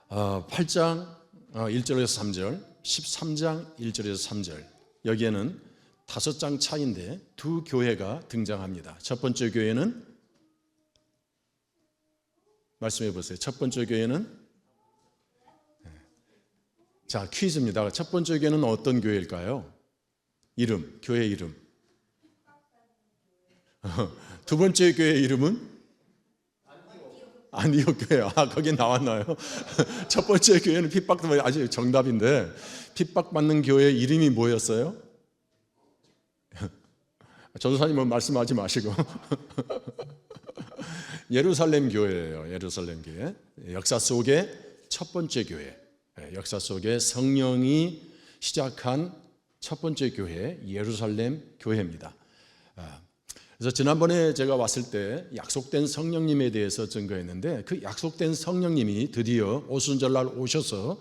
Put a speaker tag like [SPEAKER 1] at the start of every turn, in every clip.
[SPEAKER 1] 8장 1절에서 3절, 13장 1절에서 3절, 여기에는 5장 차이인데 두 교회가 등장합니다. 첫 번째 교회는, 말씀해 보세요. 첫 번째 교회는, 자, 퀴즈입니다. 첫 번째 교회는 어떤 교회일까요? 이름, 교회 이름. 두 번째 교회 이름은 안디옥 교회. 거기 나왔나요? 첫 번째 교회는 핍박받는, 아주 정답인데 핍박받는 교회 이름이 뭐였어요? 전도사님은 말씀하지 마시고 예루살렘 교회예요. 예루살렘 교회. 역사 속의 첫 번째 교회. 역사 속에 성령이 시작한 첫 번째 교회, 예루살렘 교회입니다. 그래서 지난번에 제가 왔을 때 약속된 성령님에 대해서 증거했는데, 그 약속된 성령님이 드디어 오순절날 오셔서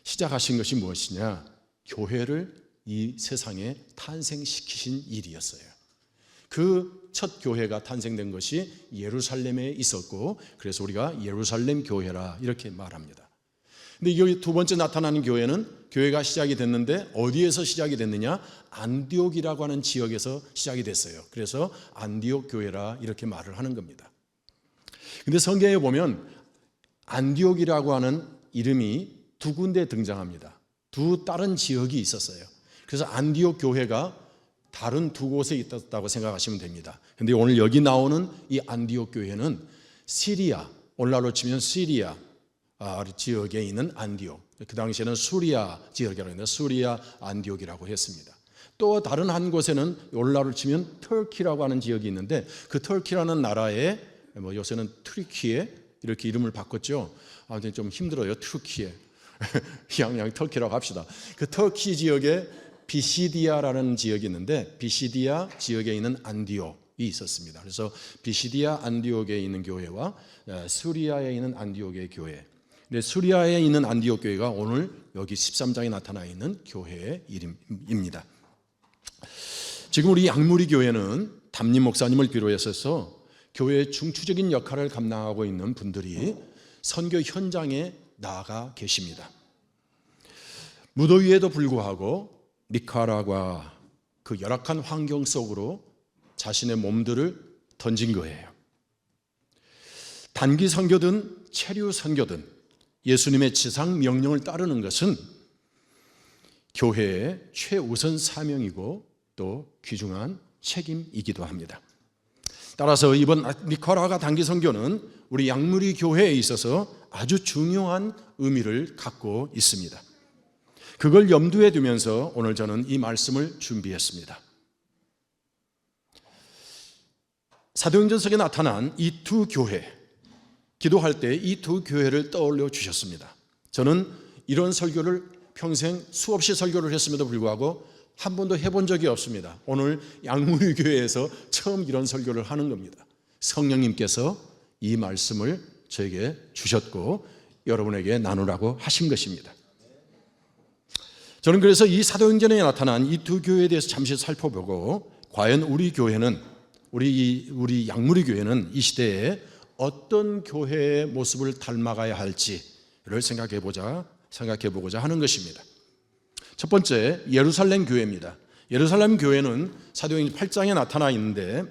[SPEAKER 1] 시작하신 것이 무엇이냐? 교회를 이 세상에 탄생시키신 일이었어요. 그 첫 교회가 탄생된 것이 예루살렘에 있었고, 그래서 우리가 예루살렘 교회라 이렇게 말합니다. 근데 여기 두 번째 나타나는 교회는, 교회가 시작이 됐는데 어디에서 시작이 됐느냐? 안디옥이라고 하는 지역에서 시작이 됐어요. 그래서 안디옥 교회라 이렇게 말을 하는 겁니다. 근데 성경에 보면 안디옥이라고 하는 이름이 두 군데 등장합니다. 두 다른 지역이 있었어요. 그래서 안디옥 교회가 다른 두 곳에 있었다고 생각하시면 됩니다. 근데 오늘 여기 나오는 이 안디옥 교회는 시리아, 오늘날로 치면 시리아 지역에 있는 안디옥, 그 당시에는 수리아 지역이라고 했는데 수리아 안디옥이라고 했습니다. 또 다른 한 곳에는 오늘날로 치면 터키라고 하는 지역이 있는데, 그 터키라는 나라에 요새는 트리키에 이렇게 이름을 바꿨죠. 아무튼 좀 힘들어요. 트리키에 그냥 터키라고 합시다. 그 터키 지역에 비시디아라는 지역이 있는데, 비시디아 지역에 있는 안디옥이 있었습니다. 그래서 비시디아 안디옥에 있는 교회와 수리아에 있는 안디옥의 교회, 수리아에 있는 안디옥 교회가 오늘 여기 13장에 나타나 있는 교회의 이름입니다. 지금 우리 양무리 교회는 담임 목사님을 비롯해서 교회의 중추적인 역할을 감당하고 있는 분들이 선교 현장에 나아가 계십니다. 무더위에도 불구하고 니카라과 그 열악한 환경 속으로 자신의 몸들을 던진 거예요. 단기 선교든 체류 선교든 예수님의 지상 명령을 따르는 것은 교회의 최우선 사명이고 또 귀중한 책임이기도 합니다. 따라서 이번 니카라과 단기 선교는 우리 양무리 교회에 있어서 아주 중요한 의미를 갖고 있습니다. 그걸 염두에 두면서 오늘 저는 이 말씀을 준비했습니다. 사도행전 속에 나타난 이 두 교회, 기도할 때 이 두 교회를 떠올려 주셨습니다. 저는 이런 설교를 평생 수없이 설교를 했음에도 불구하고 한 번도 해본 적이 없습니다. 오늘 양무리 교회에서 처음 이런 설교를 하는 겁니다. 성령님께서 이 말씀을 저에게 주셨고 여러분에게 나누라고 하신 것입니다. 저는 그래서 이 사도행전에 나타난 이 두 교회에 대해서 잠시 살펴보고, 과연 우리 교회는, 우리 양무리 교회는 이 시대에 어떤 교회의 모습을 닮아가야 할지를 생각해보고자 하는 것입니다. 첫 번째, 예루살렘 교회입니다. 예루살렘 교회는 사도행전 8장에 나타나 있는데,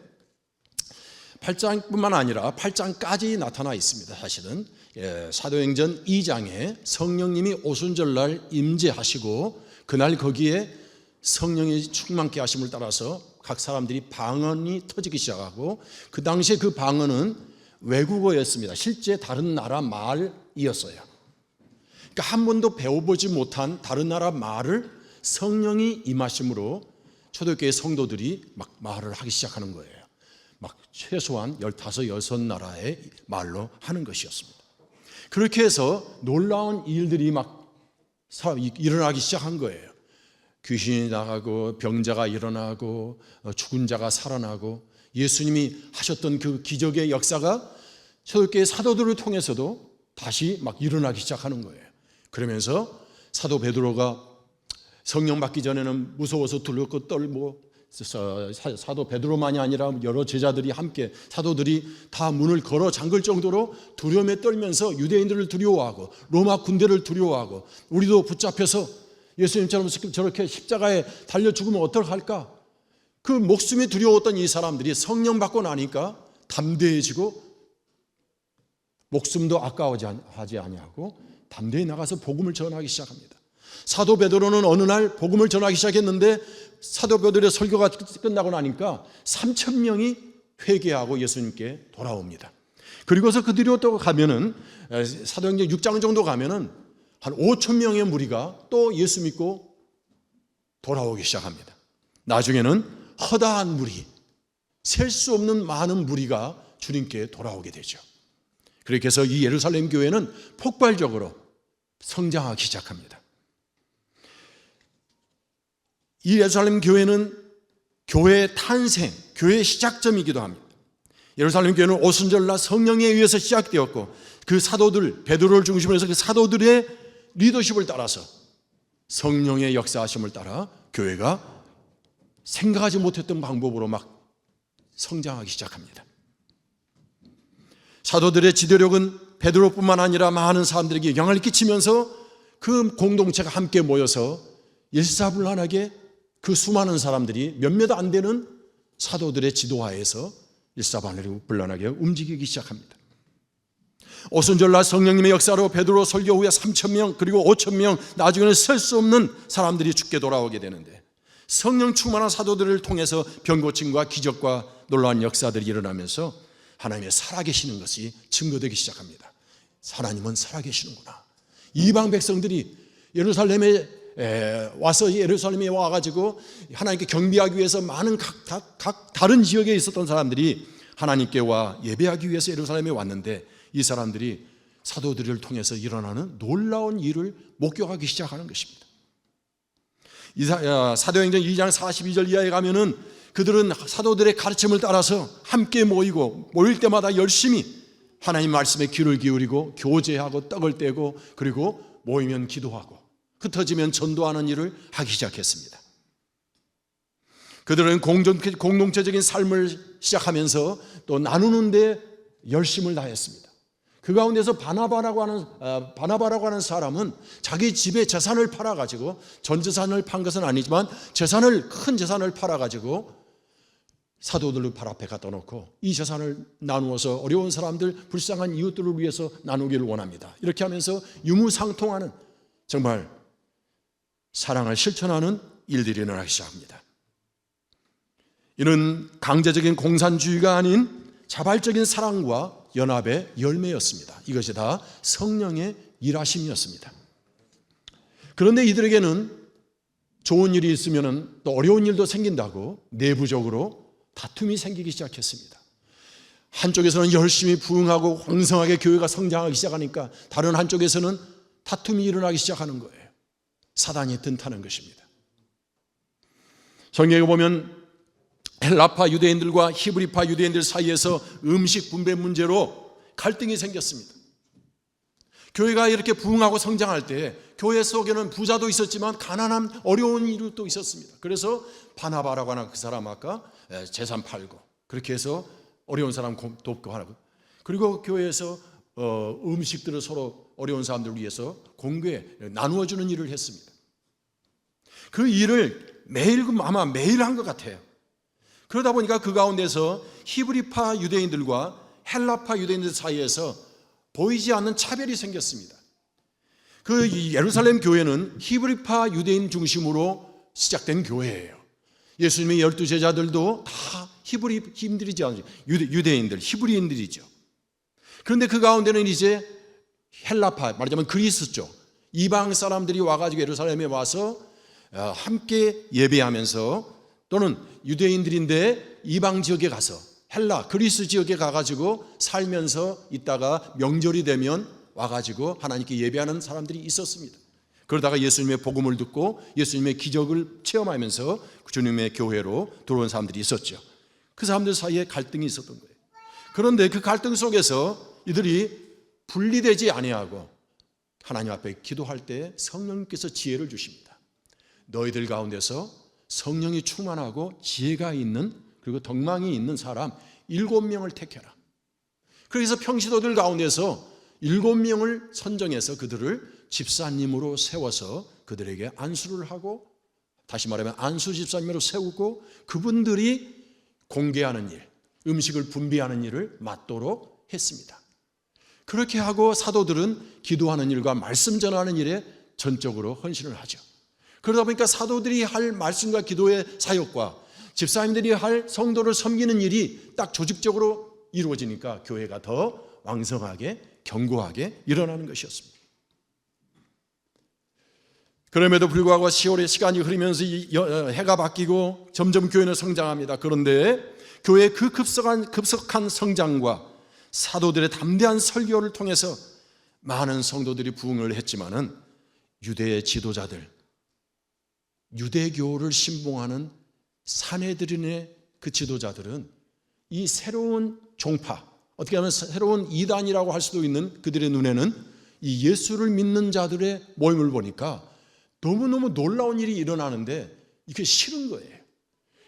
[SPEAKER 1] 8장뿐만 아니라 8장까지 나타나 있습니다. 사실은 사도행전 2장에 성령님이 오순절날 임재하시고 그날 거기에 성령이 충만케 하심을 따라서 각 사람들이 방언이 터지기 시작하고, 그 당시에 그 방언은 외국어였습니다. 실제 다른 나라 말이었어요. 그러니까 한 번도 배워보지 못한 다른 나라 말을 성령이 임하심으로 초대교회 성도들이 막 말을 하기 시작하는 거예요. 막 최소한 15, 16나라의 말로 하는 것이었습니다. 그렇게 해서 놀라운 일들이 막 일어나기 시작한 거예요. 귀신이 나가고 병자가 일어나고 죽은 자가 살아나고, 예수님이 하셨던 그 기적의 역사가 초대교회 사도들을 통해서도 다시 막 일어나기 시작하는 거예요. 그러면서 사도 베드로가 성령 받기 전에는 무서워서 두렵고 떨고 사도 베드로만이 아니라 여러 제자들이 함께 사도들이 다 문을 걸어 잠글 정도로 두려움에 떨면서 유대인들을 두려워하고 로마 군대를 두려워하고 우리도 붙잡혀서 예수님처럼 저렇게 십자가에 달려 죽으면 어떡할까? 그 목숨이 두려웠던 이 사람들이 성령 받고 나니까 담대해지고 목숨도 아까워하지 아니하고 담대히 나가서 복음을 전하기 시작합니다. 사도 베드로는 어느 날 복음을 전하기 시작했는데 사도 베드로의 설교가 끝나고 나니까 3,000명이 회개하고 예수님께 돌아옵니다. 그리고서 그 뒤로 또 가면은 사도행전 6장 정도 가면은 한 5,000명의 무리가 또 예수 믿고 돌아오기 시작합니다. 나중에는 허다한 무리, 셀 수 없는 많은 무리가 주님께 돌아오게 되죠. 그렇게 해서 이 예루살렘 교회는 폭발적으로 성장하기 시작합니다. 이 예루살렘 교회는 교회의 탄생, 교회의 시작점이기도 합니다. 예루살렘 교회는 오순절날 성령에 의해서 시작되었고 그 사도들, 베드로를 중심으로 해서 그 사도들의 리더십을 따라서 성령의 역사하심을 따라 교회가 생각하지 못했던 방법으로 막 성장하기 시작합니다. 사도들의 지도력은 베드로뿐만 아니라 많은 사람들에게 영향을 끼치면서 그 공동체가 함께 모여서 일사불란하게 그 수많은 사람들이 몇몇 안 되는 사도들의 지도하에서 일사불란하게 움직이기 시작합니다. 오순절날 성령님의 역사로 베드로 설교 후에 3,000명 그리고 5,000명 나중에는 셀 수 없는 사람들이 죽게 돌아오게 되는데 성령 충만한 사도들을 통해서 병고침과 기적과 놀라운 역사들이 일어나면서 하나님의 살아계시는 것이 증거되기 시작합니다. 하나님은 살아계시는구나. 이방 백성들이 예루살렘에 와가지고 하나님께 경배하기 위해서 많은 각 다른 지역에 있었던 사람들이 하나님께 와 예배하기 위해서 예루살렘에 왔는데 이 사람들이 사도들을 통해서 일어나는 놀라운 일을 목격하기 시작하는 것입니다. 사도행전 2장 42절 이하에 가면은 그들은 사도들의 가르침을 따라서 함께 모이고 모일 때마다 열심히 하나님 말씀에 귀를 기울이고 교제하고 떡을 떼고 그리고 모이면 기도하고 흩어지면 전도하는 일을 하기 시작했습니다. 그들은 공동체적인 삶을 시작하면서 또 나누는 데 열심을 다했습니다. 그 가운데서 바나바라고 하는 사람은 자기 집에 재산을 팔아가지고 전 재산을 판 것은 아니지만 큰 재산을 팔아가지고 사도들을 발 앞에 갖다 놓고 이 재산을 나누어서 어려운 사람들, 불쌍한 이웃들을 위해서 나누기를 원합니다. 이렇게 하면서 유무상통하는 정말 사랑을 실천하는 일들이 일어나기 시작합니다. 이는 강제적인 공산주의가 아닌 자발적인 사랑과 연합의 열매였습니다. 이것이 다 성령의 일하심이었습니다. 그런데 이들에게는 좋은 일이 있으면 또 어려운 일도 생긴다고 내부적으로 다툼이 생기기 시작했습니다. 한쪽에서는 열심히 부흥하고 황성하게 교회가 성장하기 시작하니까 다른 한쪽에서는 다툼이 일어나기 시작하는 거예요. 사단이 든타는 것입니다. 성경에 보면 헬라파 유대인들과 히브리파 유대인들 사이에서 음식 분배 문제로 갈등이 생겼습니다. 교회가 이렇게 부흥하고 성장할 때 교회 속에는 부자도 있었지만 가난한 어려운 이웃도 있었습니다. 그래서 바나바라고 하는 그 사람 아까 재산 팔고 그렇게 해서 어려운 사람 돕고 하고 그리고 교회에서 음식들을 서로 어려운 사람들을 위해서 공개 나누어 주는 일을 했습니다. 그 일을 아마 매일 한 것 같아요. 그러다 보니까 그 가운데서 히브리파 유대인들과 헬라파 유대인들 사이에서 보이지 않는 차별이 생겼습니다. 그 예루살렘 교회는 히브리파 유대인 중심으로 시작된 교회예요. 예수님의 12제자들도 다 히브리인들이죠. 유대인들, 히브리인들이죠. 그런데 그 가운데는 이제 헬라파, 말하자면 그리스 쪽 이방 사람들이 와가지고 예루살렘에 와서 함께 예배하면서 또는 유대인들인데 이방 지역에 가서 헬라, 그리스 지역에 가가지고 살면서 있다가 명절이 되면 와가지고 하나님께 예배하는 사람들이 있었습니다. 그러다가 예수님의 복음을 듣고 예수님의 기적을 체험하면서 주님의 교회로 들어온 사람들이 있었죠. 그 사람들 사이에 갈등이 있었던 거예요. 그런데 그 갈등 속에서 이들이 분리되지 아니하고 하나님 앞에 기도할 때 성령님께서 지혜를 주십니다. 너희들 가운데서 성령이 충만하고 지혜가 있는 그리고 덕망이 있는 사람 7명을 택해라. 그래서 평신도들 가운데서 7명을 선정해서 그들을 집사님으로 세워서 그들에게 안수를 하고, 다시 말하면 안수 집사님으로 세우고 그분들이 공개하는 일, 음식을 분배하는 일을 맡도록 했습니다. 그렇게 하고 사도들은 기도하는 일과 말씀 전하는 일에 전적으로 헌신을 하죠. 그러다 보니까 사도들이 할 말씀과 기도의 사역과 집사님들이 할 성도를 섬기는 일이 딱 조직적으로 이루어지니까 교회가 더 왕성하게 견고하게 일어나는 것이었습니다. 그럼에도 불구하고 10월의 시간이 흐르면서 해가 바뀌고 점점 교회는 성장합니다. 그런데 교회의 그 급속한 성장과 사도들의 담대한 설교를 통해서 많은 성도들이 부흥을 했지만은 유대의 지도자들, 유대교를 신봉하는 사내들인의 그 지도자들은 이 새로운 종파, 어떻게 하면 새로운 이단이라고 할 수도 있는 그들의 눈에는 이 예수를 믿는 자들의 모임을 보니까 너무너무 놀라운 일이 일어나는데 이게 싫은 거예요.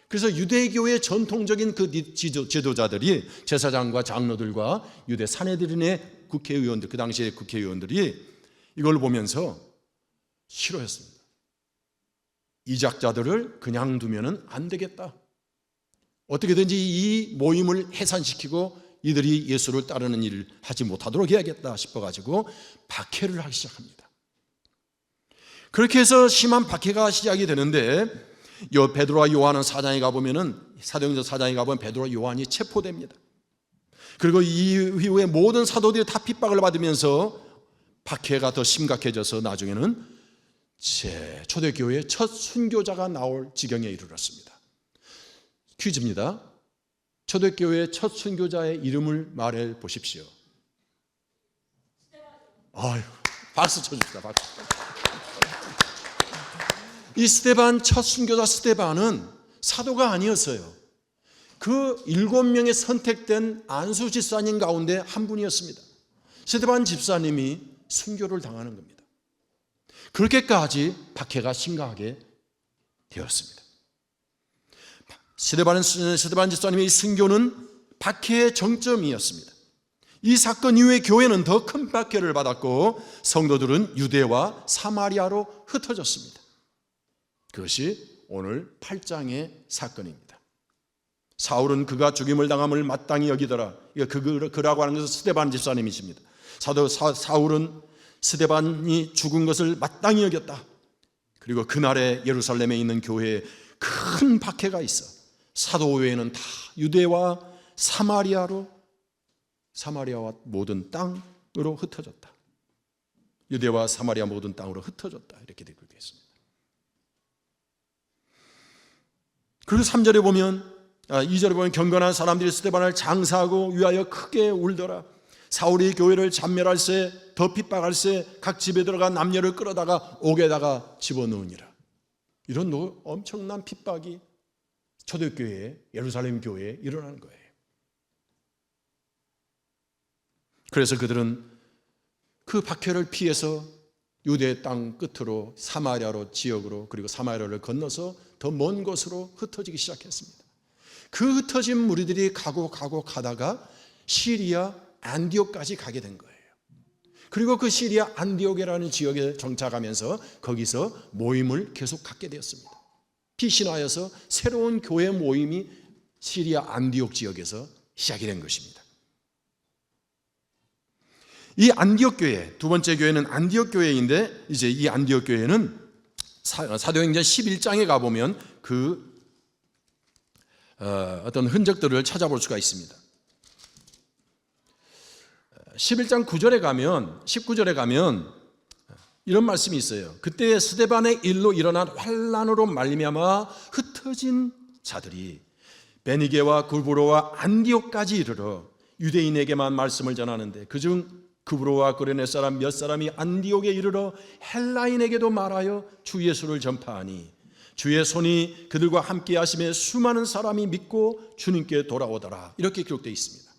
[SPEAKER 1] 그래서 유대교의 전통적인 그 지도자들이, 제사장과 장로들과 유대 사내들인의 국회의원들, 그 당시의 국회의원들이 이걸 보면서 싫어했습니다. 이작자들을 그냥 두면은 안 되겠다. 어떻게든지 이 모임을 해산시키고 이들이 예수를 따르는 일을 하지 못하도록 해야겠다 싶어가지고 박해를 하기 시작합니다. 그렇게 해서 심한 박해가 시작이 되는데, 베드로와 요한은 사장에 가보면은, 사도행전 4장에 가보면 베드로와 요한이 체포됩니다. 그리고 이후에 모든 사도들이 다 핍박을 받으면서 박해가 더 심각해져서 나중에는 초대교회의 첫 순교자가 나올 지경에 이르렀습니다. 퀴즈입니다. 초대교회의 첫 순교자의 이름을 말해 보십시오. 아유, 박수 쳐줍시다. 박수. 이 스데반, 첫 순교자 스데반은 사도가 아니었어요. 그 7명의 선택된 안수 집사님 가운데 한 분이었습니다. 스데반 집사님이 순교를 당하는 겁니다. 그렇게까지 박해가 심각하게 되었습니다. 스데반 집사님의 순교는 박해의 정점이었습니다. 이 사건 이후에 교회는 더 큰 박해를 받았고 성도들은 유대와 사마리아로 흩어졌습니다. 그것이 오늘 8장의 사건입니다. 사울은 그가 죽임을 당함을 마땅히 여기더라. 그라고 하는 것은 스데반 집사님이십니다. 사울은 스데반이 죽은 것을 마땅히 여겼다. 그리고 그날에 예루살렘에 있는 교회에 큰 박해가 있어 사도회는 다 유대와 사마리아와 모든 땅으로 흩어졌다. 유대와 사마리아 모든 땅으로 흩어졌다. 이렇게 되어 있습니다. 그리고 3절에 보면, 2절에 보면 경건한 사람들이 스데반을 장사하고 위하여 크게 울더라. 사울이 교회를 잔멸할세, 더 핍박할세, 각 집에 들어가 남녀를 끌어다가 옥에다가 집어넣으니라. 이런 엄청난 핍박이 초대교회에, 예루살렘 교회에 일어나는 거예요. 그래서 그들은 그 박해를 피해서 유대 땅 끝으로 사마리아로 지역으로, 그리고 사마리아를 건너서 더 먼 곳으로 흩어지기 시작했습니다. 그 흩어진 무리들이 가다가 시리아 안디옥까지 가게 된 거예요. 그리고 그 시리아 안디옥이라는 지역에 정착하면서 거기서 모임을 계속 갖게 되었습니다. 피신하여서 새로운 교회 모임이 시리아 안디옥 지역에서 시작이 된 것입니다. 이 안디옥 교회, 두 번째 교회는 안디옥 교회인데, 이제 이 안디옥 교회는 사도행전 11장에 가보면 어떤 흔적들을 찾아볼 수가 있습니다. 11장 9절에 가면, 19절에 가면 이런 말씀이 있어요. 그때 스데반의 일로 일어난 환난으로 말미암아 흩어진 자들이 베니게와 구브로와 안디옥까지 이르러 유대인에게만 말씀을 전하는데, 그중 구브로와 고레네 사람 몇 사람이 안디옥에 이르러 헬라인에게도 말하여 주 예수를 전파하니 주의 손이 그들과 함께 하심에 수많은 사람이 믿고 주님께 돌아오더라. 이렇게 기록되어 있습니다.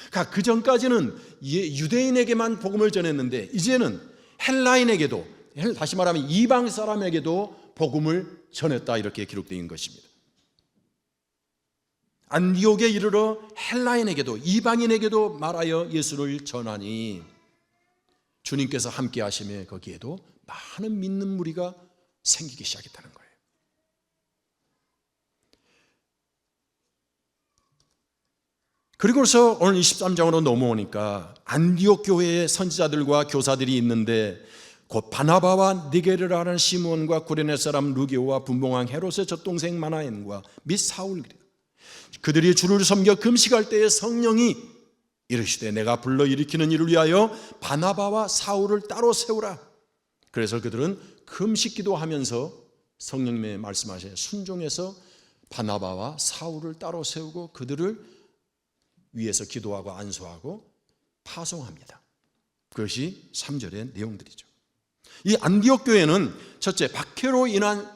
[SPEAKER 1] 그러니까 그 전까지는 유대인에게만 복음을 전했는데 이제는 헬라인에게도, 다시 말하면 이방 사람에게도 복음을 전했다 이렇게 기록되어 것입니다. 안디옥에 이르러 헬라인에게도 이방인에게도 말하여 예수를 전하니 주님께서 함께 하심에 거기에도 많은 믿는 무리가 생기기 시작했다는 거예요. 그리고서 오늘 23장으로 넘어오니까 안디옥 교회의 선지자들과 교사들이 있는데 곧 바나바와 니게르라는 시몬과 구레네 사람 루기오와 분봉왕 헤롯의 젖동생 마나엔과 및 사울, 그들이 주를 섬겨 금식할 때에 성령이 이르시되 내가 불러일으키는 이를 위하여 바나바와 사울을 따로 세우라. 그래서 그들은 금식 기도하면서 성령님의 말씀하신 순종해서 바나바와 사울을 따로 세우고 그들을 위에서 기도하고 안수하고 파송합니다. 그것이 3절의 내용들이죠. 이 안디옥 교회는 첫째 박해로 인한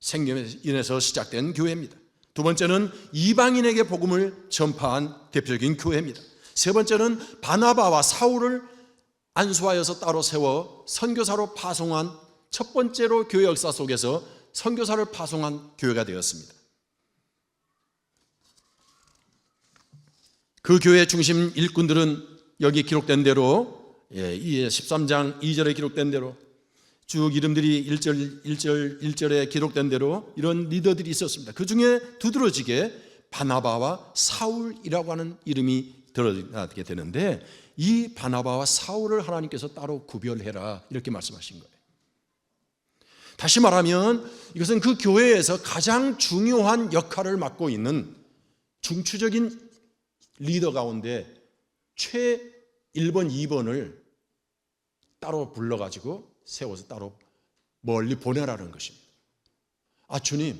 [SPEAKER 1] 생명에 인해서 시작된 교회입니다. 두 번째는 이방인에게 복음을 전파한 대표적인 교회입니다. 세 번째는 바나바와 사울을 안수하여서 따로 세워 선교사로 파송한 첫 번째로 교회 역사 속에서 선교사를 파송한 교회가 되었습니다. 그 교회 중심 일꾼들은 여기 기록된 대로 이 13장 2절에 기록된 대로 쭉 이름들이 1절에 기록된 대로 이런 리더들이 있었습니다. 그 중에 두드러지게 바나바와 사울이라고 하는 이름이 들어가게 되는데 이 바나바와 사울을 하나님께서 따로 구별해라 이렇게 말씀하신 거예요. 다시 말하면 이것은 그 교회에서 가장 중요한 역할을 맡고 있는 중추적인 리더 가운데 최 1번, 2번을 따로 불러가지고 세워서 따로 멀리 보내라는 것입니다. 아, 주님,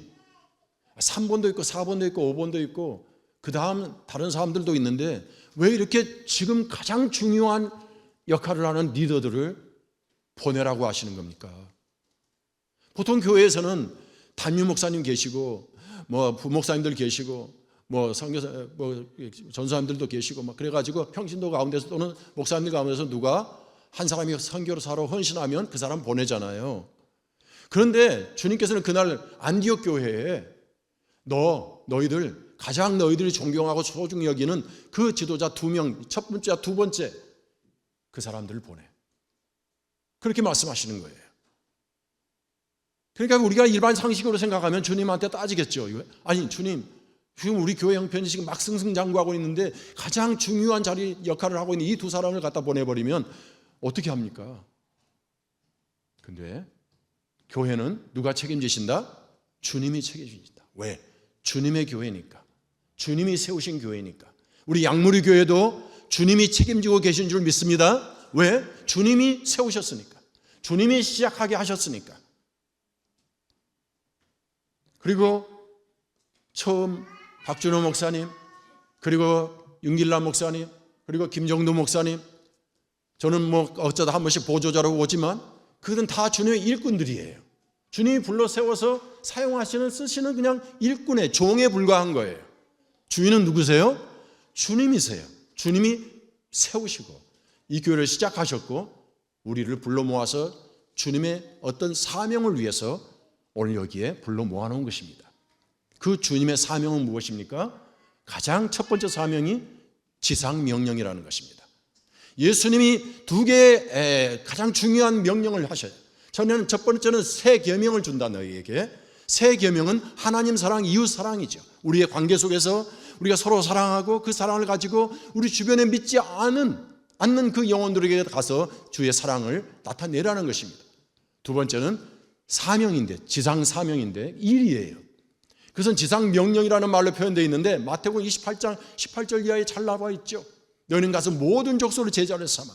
[SPEAKER 1] 3번도 있고 4번도 있고 5번도 있고 그 다음 다른 사람들도 있는데 왜 이렇게 지금 가장 중요한 역할을 하는 리더들을 보내라고 하시는 겁니까? 보통 교회에서는 담임 목사님 계시고 뭐 부목사님들 계시고 뭐 선교사, 뭐 전사님들도 계시고 막 그래가지고 평신도 가운데서 또는 목사님들 가운데서 누가 한 사람이 선교사로 헌신하면 그 사람 보내잖아요. 그런데 주님께서는 그날 안디옥 교회에 너희들 가장 너희들이 존경하고 소중히 여기는 그 지도자 2명, 첫 번째와 두 번째 그 사람들을 보내. 그렇게 말씀하시는 거예요. 그러니까 우리가 일반 상식으로 생각하면 주님한테 따지겠죠. 아니 주님, 지금 우리 교회 형편이 지금 막 승승장구하고 있는데 가장 중요한 자리 역할을 하고 있는 이 두 사람을 갖다 보내버리면 어떻게 합니까? 근데 교회는 누가 책임지신다? 주님이 책임지신다. 왜? 주님의 교회니까. 주님이 세우신 교회니까. 우리 양무리 교회도 주님이 책임지고 계신 줄 믿습니다. 왜? 주님이 세우셨으니까. 주님이 시작하게 하셨으니까. 그리고 처음 박준호 목사님, 그리고 윤길남 목사님, 그리고 김정도 목사님, 저는 뭐 어쩌다 한 번씩 보조자로 오지만 그들은 다 주님의 일꾼들이에요. 주님이 불러 세워서 사용하시는, 쓰시는 그냥 일꾼의 종에 불과한 거예요. 주인은 누구세요? 주님이세요. 주님이 세우시고 이 교회를 시작하셨고 우리를 불러 모아서 주님의 어떤 사명을 위해서 오늘 여기에 불러 모아놓은 것입니다. 그 주님의 사명은 무엇입니까? 가장 첫 번째 사명이 지상명령이라는 것입니다. 예수님이 두 개의 가장 중요한 명령을 하셔요. 저는 첫 번째는 새 계명을 준다 너희에게. 새 계명은 하나님 사랑, 이웃 사랑이죠. 우리의 관계 속에서 우리가 서로 사랑하고 그 사랑을 가지고 우리 주변에 믿지 않는 그 영혼들에게 가서 주의 사랑을 나타내라는 것입니다. 두 번째는 사명인데, 지상 사명인데 일이에요. 그것은 지상 명령이라는 말로 표현되어 있는데 마태복음 28장 18절 이하에 잘 나와 있죠. 너희는 가서 모든 족속을 제자를 삼아.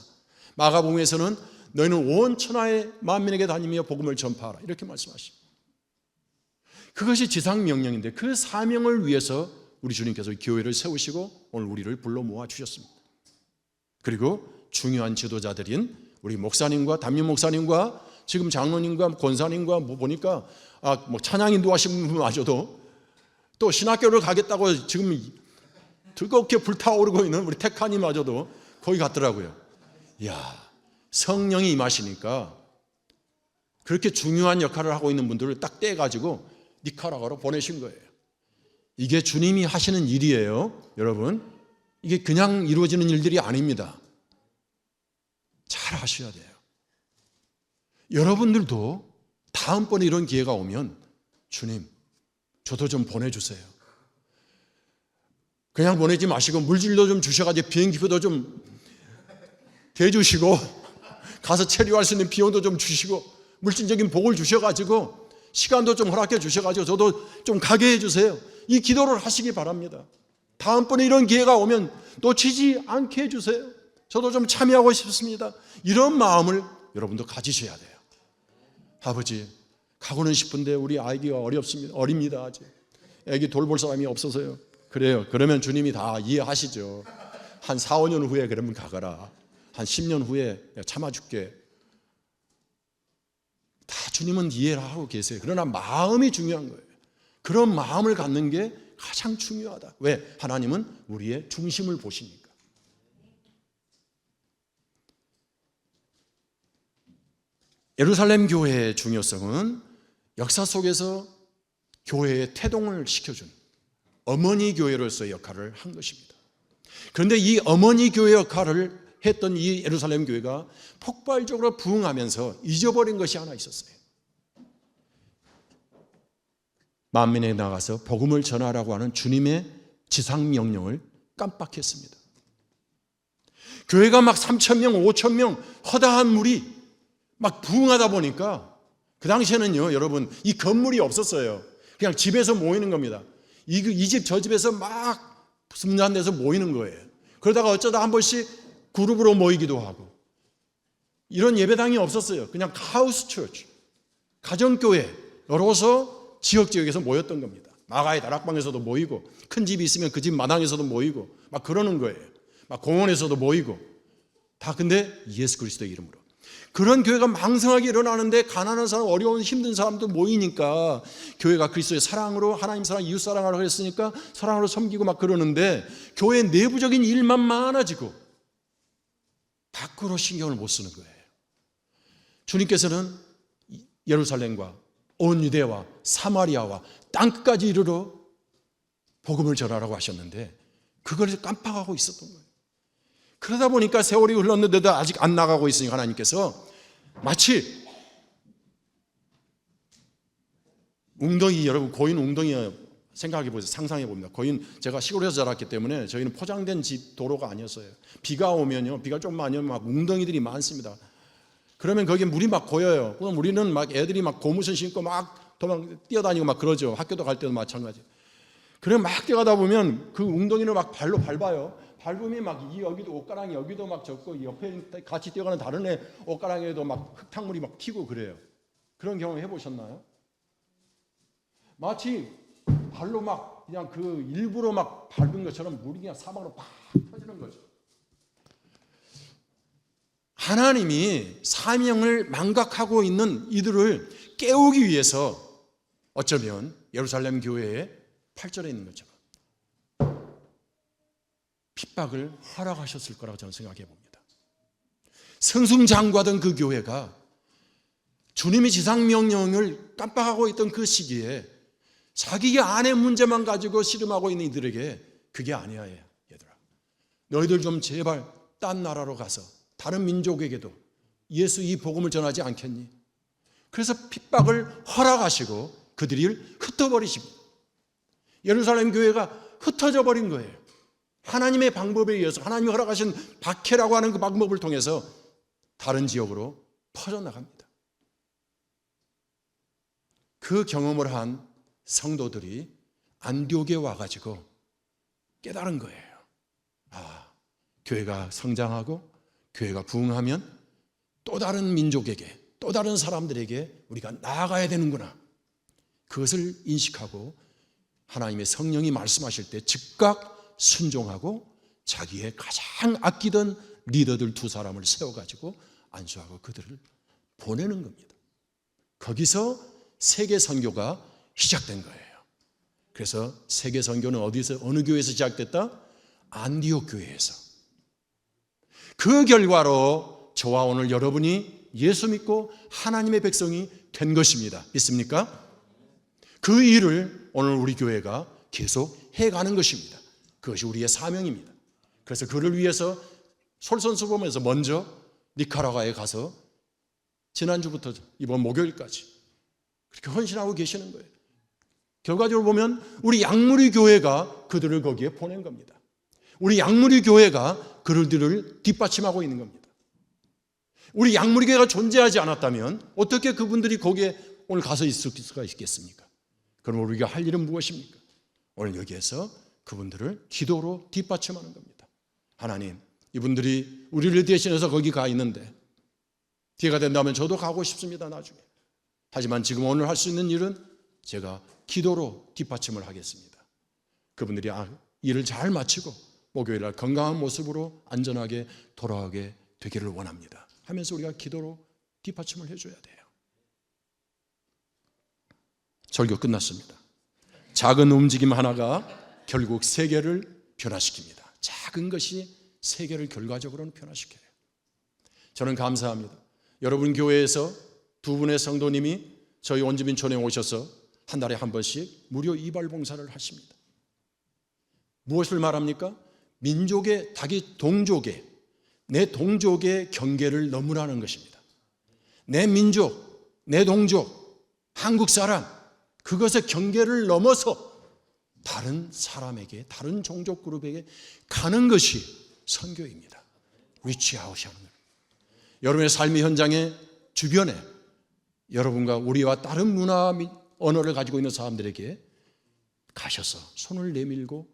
[SPEAKER 1] 마가복음에서는 너희는 온 천하의 만민에게 다니며 복음을 전파하라 이렇게 말씀하십니다. 그것이 지상 명령인데 그 사명을 위해서 우리 주님께서 교회를 세우시고 오늘 우리를 불러 모아 주셨습니다. 그리고 중요한 지도자들인 우리 목사님과 담임 목사님과 지금 장로님과 권사님과 뭐 보니까 뭐 찬양인도 하신 분마저도 또 신학교를 가겠다고 지금 뜨겁게 불타오르고 있는 우리 그렇게 중요한 역할을 하고 있는 분들을 딱 떼가지고 니카라과로 보내신 거예요. 이게 주님이 하시는 일이에요, 여러분. 이게 그냥 이루어지는 일들이 아닙니다. 잘 하셔야 돼요. 여러분들도 다음번에 이런 기회가 오면 주님, 저도 좀 보내주세요. 그냥 보내지 마시고 물질도 좀 주셔가지고 비행기표도 좀 대주시고 가서 체류할 수 있는 비용도 좀 주시고 물질적인 복을 주셔가지고 시간도 좀 허락해 주셔가지고 저도 좀 가게 해주세요. 이 기도를 하시기 바랍니다. 다음번에 이런 기회가 오면 놓치지 않게 해주세요. 저도 좀 참여하고 싶습니다. 이런 마음을 여러분도 가지셔야 돼요. 아버지, 가고는 싶은데 우리 아기가 어립니다. 아직 아기 돌볼 사람이 없어서요. 그래요. 그러면 주님이 다 이해하시죠. 한 4, 5년 후에 그러면 가거라. 한 10년 후에 참아줄게. 다 주님은 이해를 하고 계세요. 그러나 마음이 중요한 거예요. 그런 마음을 갖는 게 가장 중요하다. 왜? 하나님은 우리의 중심을 보시니까. 예루살렘 교회의 중요성은 역사 속에서 교회의 태동을 시켜준 어머니 교회로서의 역할을 한 것입니다. 그런데 이 어머니 교회 역할을 했던 이 예루살렘 교회가 폭발적으로 부흥하면서 잊어버린 것이 하나 있었어요. 만민에 나가서 복음을 전하라고 하는 주님의 지상명령을 깜빡했습니다. 교회가 막 3,000명, 5,000명 허다한 물이 막 부흥하다 보니까 그 당시에는요, 여러분, 이 건물이 없었어요. 그냥 집에서 모이는 겁니다. 이 집 저 집에서 막 분단돼서 모이는 거예요. 그러다가 어쩌다 한 번씩 그룹으로 모이기도 하고 이런 예배당이 없었어요. 그냥 하우스 처치, 가정교회로서 지역에서 모였던 겁니다. 마가의 다락방에서도 모이고 큰 집이 있으면 그 집 마당에서도 모이고 막 그러는 거예요. 막 공원에서도 모이고 다 근데 예수 그리스도의 이름으로. 그런 교회가 망성하게 일어나는데 가난한 사람, 어려운 힘든 사람도 모이니까 교회가 그리스도의 사랑으로 하나님 사랑, 이웃 사랑하라고 했으니까 사랑으로 섬기고 막 그러는데 교회 내부적인 일만 많아지고 밖으로 신경을 못 쓰는 거예요. 주님께서는 예루살렘과 온 유대와 사마리아와 땅끝까지 이르러 복음을 전하라고 하셨는데 그걸 깜빡하고 있었던 거예요. 그러다 보니까 세월이 흘렀는데도 아직 안 나가고 있으니 하나님께서 마치 웅덩이, 여러분 고인 웅덩이 생각해 보세요. 상상해 봅니다. 고인, 제가 시골에서 자랐기 때문에 저희는 포장된 집 도로가 아니었어요. 비가 오면요, 비가 좀 많이 오면 막 웅덩이들이 많습니다. 그러면 거기에 물이 막 고여요. 그럼 우리는 막 애들이 막 고무신 신고 막 도망 뛰어다니고 막 그러죠. 학교도 갈 때도 마찬가지. 그래 막 뛰어가다 보면 그 웅덩이를 막 발로 밟아요. 밟으면 막 여기도 옷가랑이 여기도 막 젖고 옆에 같이 뛰어가는 다른 애 옷가랑이에도 막 흙탕물이 막 튀고 그래요. 그런 경험 해보셨나요? 마치 발로 막 그냥 그 일부러 막 밟은 것처럼 물이 그냥 사방으로 팍 터지는 거죠. 하나님이 사명을 망각하고 있는 이들을 깨우기 위해서 어쩌면 예루살렘 교회의 8절에 있는 것처럼 핍박을 허락하셨을 거라고 저는 생각해 봅니다. 승승장구하던 그 교회가 주님의 지상명령을 깜빡하고 있던 그 시기에 자기 안의 문제만 가지고 씨름하고 있는 이들에게 그게 아니야 얘들아. 너희들 좀 제발 딴 나라로 가서 다른 민족에게도 예수 이 복음을 전하지 않겠니? 그래서 핍박을 허락하시고 그들이 흩어버리시고 예루살렘 교회가 흩어져 버린 거예요. 하나님의 방법에 의해서 하나님이 허락하신 박해라고 하는 그 방법을 통해서 다른 지역으로 퍼져나갑니다. 그 경험을 한 성도들이 안디옥에 와가지고 깨달은 거예요. 아, 교회가 성장하고 교회가 부흥하면 또 다른 민족에게, 또 다른 사람들에게 우리가 나아가야 되는구나. 그것을 인식하고 하나님의 성령이 말씀하실 때 즉각 순종하고 자기의 가장 아끼던 리더들 2사람을 세워가지고 안수하고 그들을 보내는 겁니다. 거기서 세계 선교가 시작된 거예요. 그래서 세계 선교는 어디서, 어느 교회에서 시작됐다? 안디옥 교회에서. 그 결과로 저와 오늘 여러분이 예수 믿고 하나님의 백성이 된 것입니다. 믿습니까? 그 일을 오늘 우리 교회가 계속 해가는 것입니다. 그것이 우리의 사명입니다. 그래서 그를 위해서 솔선수범해서 먼저 니카라과에 가서 지난주부터 이번 목요일까지 그렇게 헌신하고 계시는 거예요. 결과적으로 보면 우리 양무리 교회가 그들을 거기에 보낸 겁니다. 우리 양무리 교회가 그들을 뒷받침하고 있는 겁니다. 우리 양무리 교회가 존재하지 않았다면 어떻게 그분들이 거기에 오늘 가서 있을 수가 있겠습니까? 그럼 우리가 할 일은 무엇입니까? 오늘 여기에서 그분들을 기도로 뒷받침하는 겁니다. 하나님, 이분들이 우리를 대신해서 거기 가 있는데 기회가 된다면 저도 가고 싶습니다, 나중에. 하지만 지금 오늘 할 수 있는 일은 제가 기도로 뒷받침을 하겠습니다. 그분들이 일을 잘 마치고 목요일날 건강한 모습으로 안전하게 돌아가게 되기를 원합니다 하면서 우리가 기도로 뒷받침을 해줘야 돼요. 설교 끝났습니다. 작은 움직임 하나가 결국 세계를 변화시킵니다. 작은 것이 세계를 결과적으로는 변화시켜요. 저는 감사합니다. 여러분 교회에서 두 분의 성도님이 저희 원주민촌에 오셔서 한 달에 한 번씩 무료 이발 봉사를 하십니다. 무엇을 말합니까? 민족의, 자기 동족의, 내 동족의 경계를 넘으라는 것입니다. 내 민족, 내 동족, 한국 사람, 그것의 경계를 넘어서 다른 사람에게, 다른 종족 그룹에게 가는 것이 선교입니다. 리치아웃이 하는 거예요. 여러분의 삶의 현장에, 주변에 여러분과 우리와 다른 문화, 언어를 가지고 있는 사람들에게 가셔서 손을 내밀고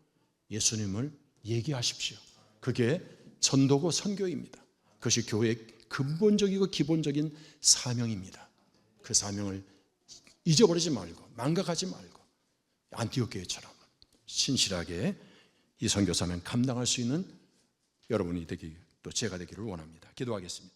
[SPEAKER 1] 예수님을 얘기하십시오. 그게 전도고 선교입니다. 그것이 교회의 근본적이고 기본적인 사명입니다. 그 사명을 잊어버리지 말고 망각하지 말고 안티옥 교회처럼 신실하게 이 선교 사명 감당할 수 있는 여러분이 되기, 또 제가 되기를 원합니다. 기도하겠습니다.